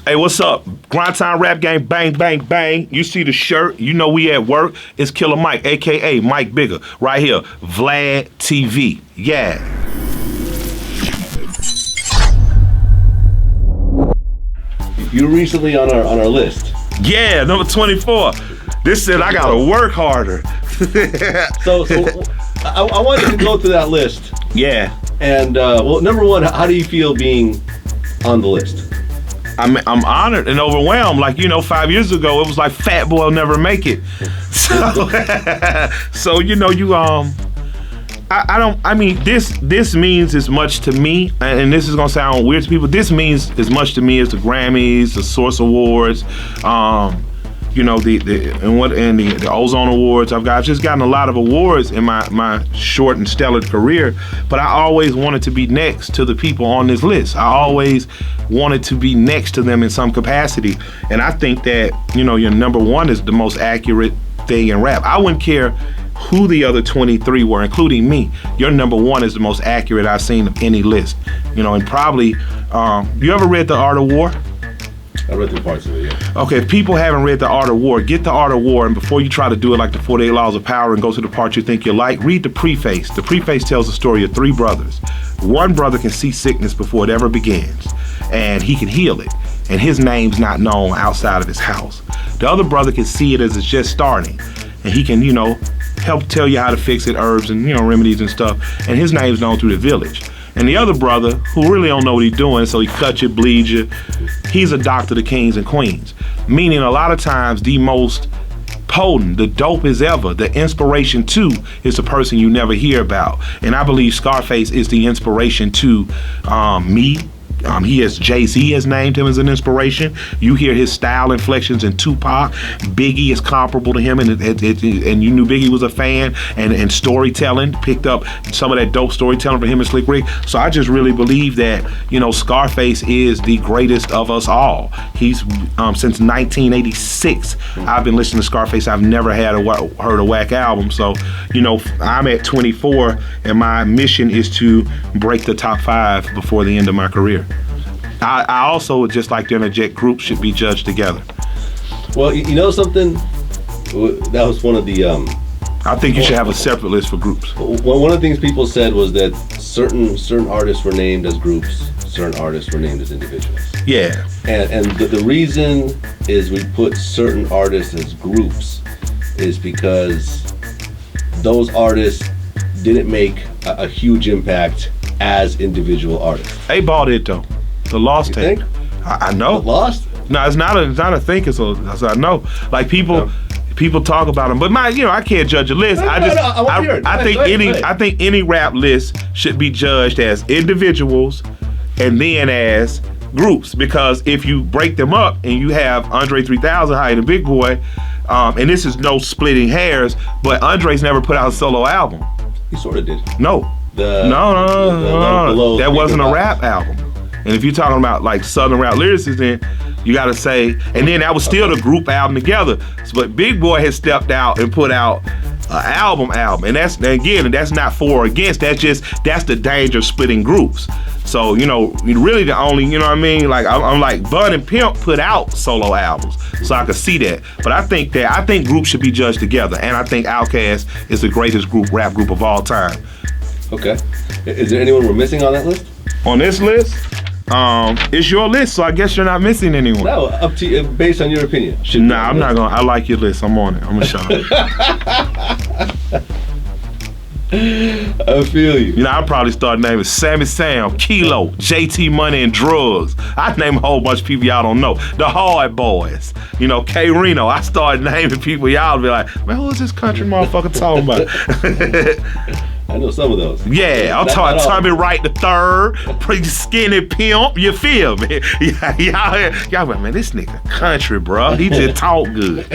Hey, what's up? Grind Time Rap Game, bang, bang, bang. You see the shirt, you know we at work. It's Killer Mike, a.k.a. Mike Bigger. Right here, VladTV. Yeah. You were recently on our list. Yeah, number 24. This said I gotta work harder. So I wanted to go through that list. Yeah. And well, number one, how do you feel being on the list? I'm honored and overwhelmed. Like, 5 years ago, it was like Fat Boy will never make it. So, this means as much to me, and this is gonna sound weird to people. This means as much to me as the Grammys, the Source Awards, the Ozone Awards. I've just gotten a lot of awards in my short and stellar career, but I always wanted to be next to the people on this list. I always wanted to be next to them in some capacity, and I think that your number one is the most accurate thing in rap. I wouldn't care who the other 23 were, including me. Your number one is the most accurate I've seen of any list. And probably, you ever read The Art of War? I read through parts of it, yeah. Okay, if people haven't read The Art of War, get The Art of War, and before you try to do it like the 48 Laws of Power and go to the part you think you like, read the preface. The preface tells the story of three brothers. One brother can see sickness before it ever begins, and he can heal it, and his name's not known outside of his house. The other brother can see it as it's just starting, and he can, help tell you how to fix it, herbs and, remedies and stuff, and his name's known through the village. And the other brother, who really don't know what he's doing, so he cuts you, bleeds you, he's a doctor to kings and queens. Meaning a lot of times the most potent, the dopest ever, the inspiration to is the person you never hear about. And I believe Scarface is the inspiration to me. Jay-Z has named him as an inspiration. You hear his style inflections in Tupac. Biggie is comparable to him, and you knew Biggie was a fan, and storytelling, picked up some of that dope storytelling from him and Slick Rick. So I just really believe that, Scarface is the greatest of us all. He's, since 1986, I've been listening to Scarface. I've never heard a whack album. So, I'm at 24, and my mission is to break the top 5 before the end of my career. I also would just like to interject, groups should be judged together. Well, you know something? That was one of the... I think you should have a separate list for groups. One of the things people said was that certain artists were named as groups, certain artists were named as individuals. Yeah. And the reason is we put certain artists as groups is because those artists didn't make a huge impact as individual artists. They bought it though. The Lost tape. I know. The Lost? No, it's not a thing. I know. Like people talk about them, but I can't judge a list. I think any rap list should be judged as individuals and then as groups, because if you break them up and you have Andre 3000 higher than Big Boy, and this is no splitting hairs, but Andre's never put out a solo album. He sort of did. No. No. That wasn't a rap album. And if you're talking about like Southern rap lyricists, then you gotta say, and then that was still the group album together. But Big Boy has stepped out and put out an album. And that's not for or against, that's the danger of splitting groups. So, really the only, like I'm like Bud and Pimp put out solo albums. So I could see that. But I think groups should be judged together. And I think Outkast is the greatest rap group of all time. Okay. Is there anyone we're missing on that list? On this list? It's your list, so I guess you're not missing anyone. No, up to you, based on your opinion. I'm not gonna. I like your list. I'm on it. I'm gonna show it. I feel you. I'll probably start naming Sammy Sam, Kilo, JT Money, and Drugs. I name a whole bunch of people y'all don't know. The Hard Boys, K Reno. I started naming people y'all be like, man, who is this country motherfucker talking about? I know some of those. Yeah, I'm talking Tommy Wright the Third, pretty skinny pimp. You feel me? Y'all, man, this nigga country, bro. He just talk good.